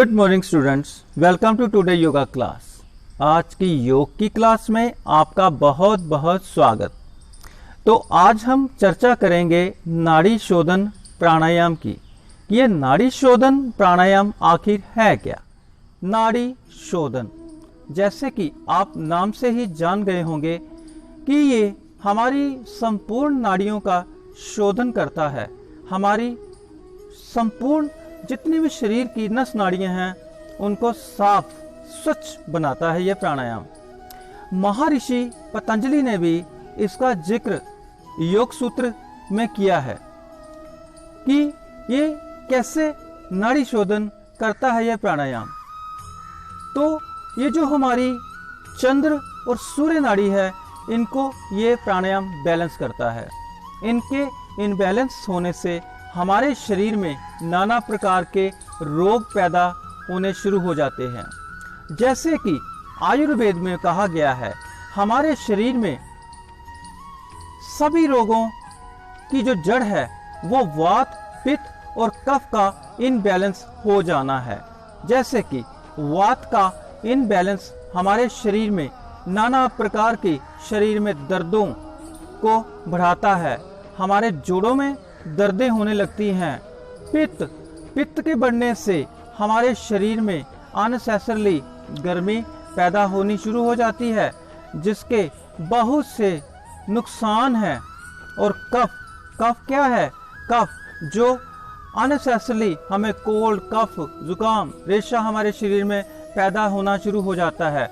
Good morning students, welcome to today yoga class. आज की योग की क्लास में आपका बहुत बहुत स्वागत। तो आज हम चर्चा करेंगे नाड़ी शोधन प्राणायाम की। ये नाड़ी शोधन प्राणायाम आखिर है क्या? नाड़ी शोधन, जैसे कि आप नाम से ही जान गए होंगे कि ये हमारी संपूर्ण नाड़ियों का शोधन करता है। हमारी संपूर्ण जितनी भी शरीर की नस नाड़ियां हैं उनको साफ स्वच्छ बनाता है यह प्राणायाम। महर्षि पतंजलि ने भी इसका जिक्र योग सूत्र में किया है कि ये कैसे नाड़ी शोधन करता है यह प्राणायाम। तो ये जो हमारी चंद्र और सूर्य नाड़ी है, इनको ये प्राणायाम बैलेंस करता है। इनके इनबैलेंस होने से हमारे शरीर में नाना प्रकार के रोग पैदा होने शुरू हो जाते हैं। जैसे कि आयुर्वेद में कहा गया है, हमारे शरीर में सभी रोगों की जो जड़ है वो वात, पित्त और कफ का इनबैलेंस हो जाना है। जैसे कि वात का इनबैलेंस हमारे शरीर में नाना प्रकार की शरीर में दर्दों को बढ़ाता है। हमारे जोड़ों में दर्दें होने लगती हैं। पित्त के बढ़ने से हमारे शरीर में अननेसेसरली गर्मी पैदा होनी शुरू हो जाती है, जिसके बहुत से नुकसान हैं। और कफ क्या है? कफ जो अननेसेसरली हमें कोल्ड, कफ, जुकाम, रेशा हमारे शरीर में पैदा होना शुरू हो जाता है।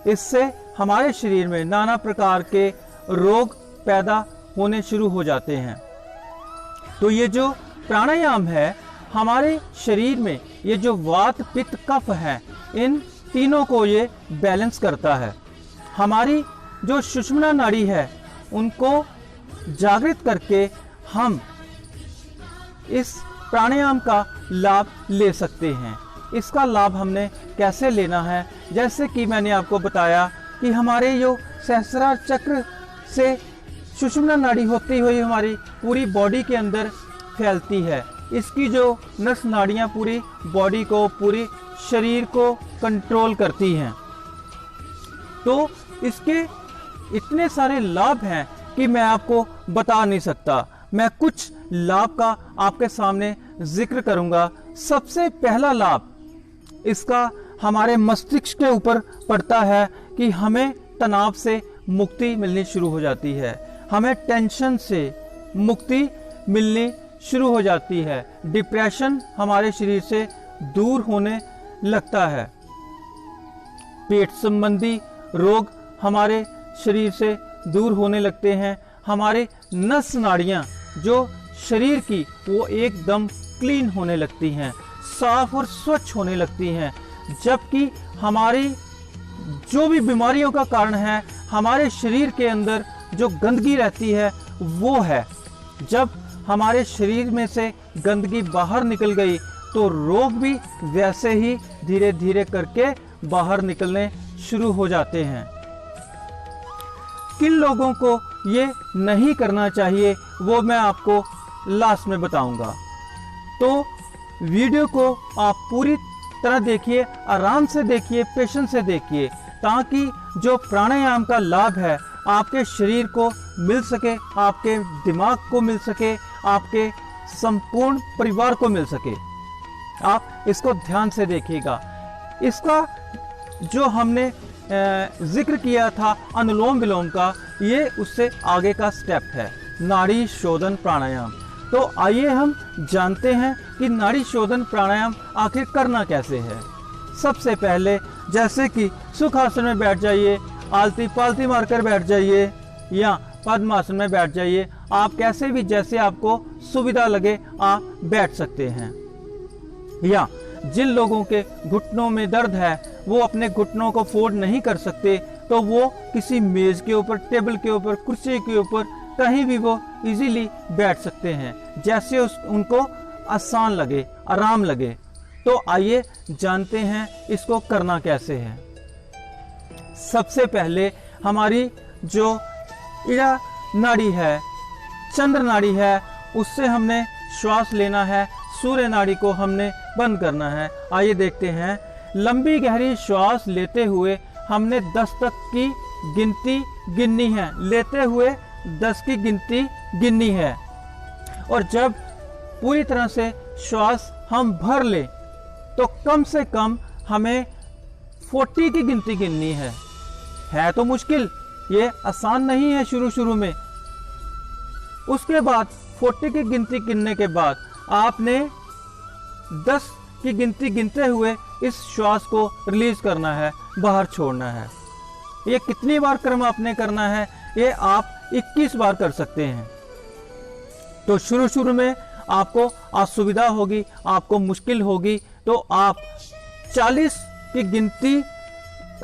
इससे हमारे शरीर में नाना प्रकार के रोग पैदा होने शुरू हो जाते हैं। तो ये जो प्राणायाम है हमारे शरीर में, ये जो वात, पित्त, कफ है, इन तीनों को ये बैलेंस करता है। हमारी जो सुषुम्ना नाड़ी है उनको जागृत करके हम इस प्राणायाम का लाभ ले सकते हैं। इसका लाभ हमने कैसे लेना है? जैसे कि मैंने आपको बताया कि हमारे जो सहस्रार चक्र से सुषुम्ना नाड़ी होती हुई हमारी पूरी बॉडी के अंदर फैलती है। इसकी जो नस नाड़ियाँ पूरी बॉडी को, पूरी शरीर को कंट्रोल करती हैं। तो इसके इतने सारे लाभ हैं कि मैं आपको बता नहीं सकता। मैं कुछ लाभ का आपके सामने जिक्र करूंगा। सबसे पहला लाभ इसका हमारे मस्तिष्क के ऊपर पड़ता है कि हमें तनाव से मुक्ति मिलनी शुरू हो जाती है। हमें टेंशन से मुक्ति मिलनी शुरू हो जाती है। डिप्रेशन हमारे शरीर से दूर होने लगता है। पेट संबंधी रोग हमारे शरीर से दूर होने लगते हैं। हमारे नस नाड़ियाँ जो शरीर की वो एकदम क्लीन होने लगती हैं, साफ और स्वच्छ होने लगती हैं। जबकि हमारी जो भी बीमारियों का कारण है, हमारे शरीर के अंदर जो गंदगी रहती है वो है। जब हमारे शरीर में से गंदगी बाहर निकल गई तो रोग भी वैसे ही धीरे धीरे करके बाहर निकलने शुरू हो जाते हैं। किन लोगों को ये नहीं करना चाहिए वो मैं आपको लास्ट में बताऊंगा। तो वीडियो को आप पूरी तरह देखिए, आराम से देखिए, पेशेंस से देखिए, ताकि जो प्राणायाम का लाभ है आपके शरीर को मिल सके, आपके दिमाग को मिल सके, आपके संपूर्ण परिवार को मिल सके। आप इसको ध्यान से देखिएगा। इसका जो हमने जिक्र किया था अनुलोम विलोम का, ये उससे आगे का स्टेप है, नाड़ी शोधन प्राणायाम। तो आइए हम जानते हैं कि नाड़ी शोधन प्राणायाम आखिर करना कैसे है। सबसे पहले जैसे कि सुखासन में बैठ जाइए, आलती पालती मारकर बैठ जाइए या पद्मासन में बैठ जाइए। आप कैसे भी जैसे आपको सुविधा लगे आप बैठ सकते हैं। या जिन लोगों के घुटनों में दर्द है, वो अपने घुटनों को फोल्ड नहीं कर सकते, तो वो किसी मेज के ऊपर, टेबल के ऊपर, कुर्सी के ऊपर कहीं भी वो इजीली बैठ सकते हैं, जैसे उनको आसान लगे, आराम लगे। तो आइए जानते हैं इसको करना कैसे है। सबसे पहले हमारी जो इड़ा नाड़ी है, चंद्र नाड़ी है, उससे हमने श्वास लेना है। सूर्य नाड़ी को हमने बंद करना है। आइए देखते हैं। लंबी गहरी श्वास लेते हुए हमने 10 तक की गिनती गिननी है। लेते हुए 10 की गिनती गिननी है, और जब पूरी तरह से श्वास हम भर ले तो कम से कम हमें 40 की गिनती गिननी है तो मुश्किल, ये आसान नहीं है शुरू में। उसके बाद 40 की गिनती गिनने के बाद आपने 10 की गिनती गिनते हुए इस श्वास को रिलीज करना है, बाहर छोड़ना है। ये कितनी बार क्रम आपने करना है, ये आप 21 बार कर सकते हैं। तो शुरू में आपको असुविधा होगी, आपको मुश्किल होगी, तो आप 40 की गिनती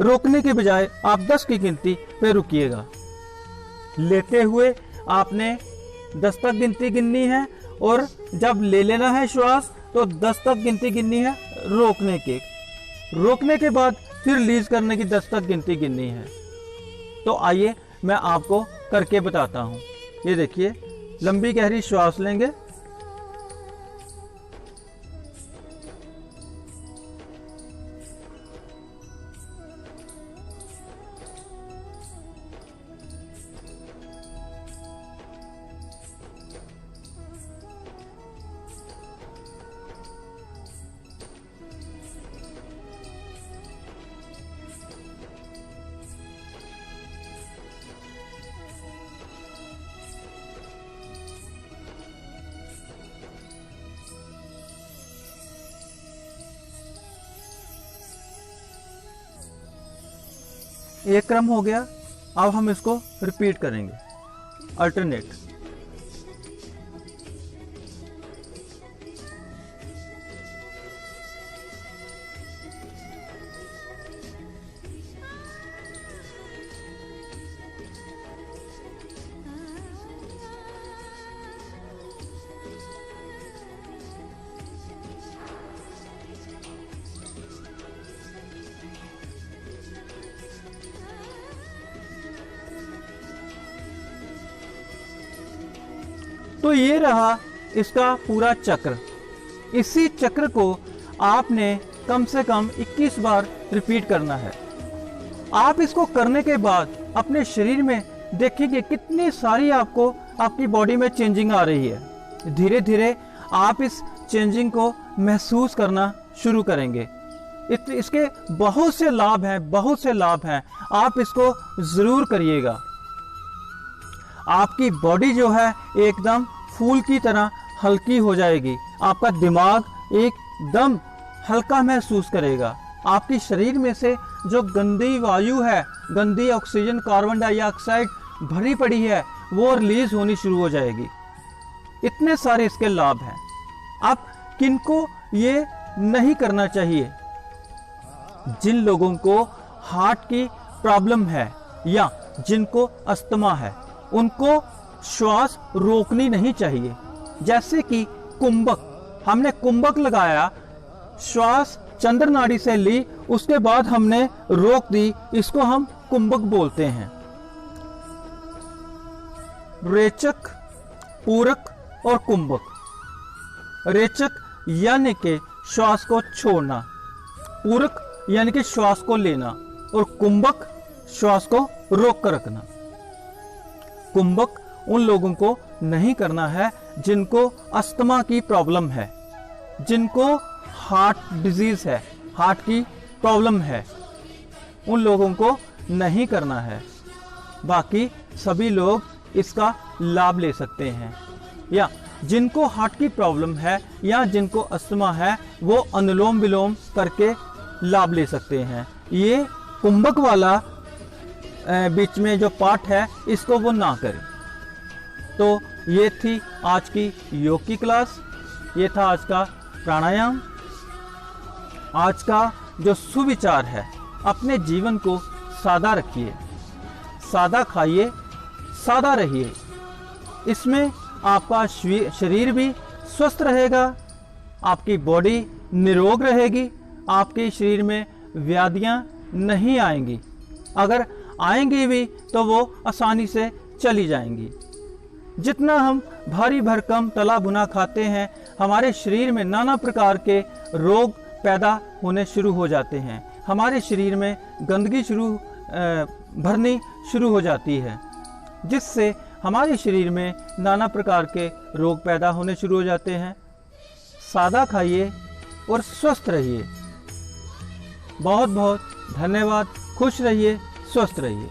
रोकने के बजाय आप 10 की गिनती पे रुकिएगा। लेते हुए आपने 10 तक गिनती गिननी है, और जब ले लेना है श्वास तो 10 तक गिनती गिननी है रोकने के बाद फिर रिलीज करने की 10 तक गिनती गिननी है। तो आइए मैं आपको करके बताता हूँ। ये देखिए, लंबी गहरी श्वास लेंगे, एक क्रम हो गया। अब हम इसको रिपीट करेंगे, अल्टरनेट। तो ये रहा इसका पूरा चक्र। इसी चक्र को आपने कम से कम 21 बार रिपीट करना है। आप इसको करने के बाद अपने शरीर में देखिए कितनी सारी आपको आपकी बॉडी में चेंजिंग आ रही है। धीरे धीरे आप इस चेंजिंग को महसूस करना शुरू करेंगे। इसके बहुत से लाभ हैं, आप इसको जरूर करिएगा। आपकी बॉडी जो है एकदम फूल की तरह हल्की हो जाएगी। आपका दिमाग एकदम हल्का महसूस करेगा। आपके शरीर में से जो गंदी वायु है, गंदी ऑक्सीजन, कार्बन डाइऑक्साइड भरी पड़ी है, वो रिलीज होनी शुरू हो जाएगी। इतने सारे इसके लाभ हैं। अब किनको ये नहीं करना चाहिए? जिन लोगों को हार्ट की प्रॉब्लम है या जिनको अस्थमा है, उनको श्वास रोकनी नहीं चाहिए। जैसे कि कुंभक, हमने कुंभक लगाया, श्वास चंद्र नाड़ी से ली, उसके बाद हमने रोक दी, इसको हम कुंभक बोलते हैं। रेचक, पूरक और कुंभक। रेचक यानी कि श्वास को छोड़ना, पूरक यानी कि श्वास को लेना, और कुंभक श्वास को रोक कर रखना। कुंभक उन लोगों को नहीं करना है जिनको अस्थमा की प्रॉब्लम है, जिनको हार्ट डिजीज है, हार्ट की प्रॉब्लम है, उन लोगों को नहीं करना है। बाकी सभी लोग इसका लाभ ले सकते हैं। या जिनको हार्ट की प्रॉब्लम है या जिनको अस्थमा है, वो अनुलोम विलोम करके लाभ ले सकते हैं। ये कुंभक वाला बीच में जो पार्ट है, इसको वो ना करें। तो ये थी आज की योग की क्लास, ये था आज का प्राणायाम। आज का जो सुविचार है, अपने जीवन को सादा रखिए, सादा खाइए, सादा रहिए। इसमें आपका शरीर भी स्वस्थ रहेगा, आपकी बॉडी निरोग रहेगी, आपके शरीर में व्याधियां नहीं आएंगी। अगर आएंगी भी तो वो आसानी से चली जाएंगी। जितना हम भारी भरकम तला भुना खाते हैं, हमारे शरीर में नाना प्रकार के रोग पैदा होने शुरू हो जाते हैं। हमारे शरीर में गंदगी भरनी शुरू हो जाती है, जिससे हमारे शरीर में नाना प्रकार के रोग पैदा होने शुरू हो जाते हैं। सादा खाइए और स्वस्थ रहिए। बहुत बहुत धन्यवाद। खुश रहिए, स्वस्थ रहिए।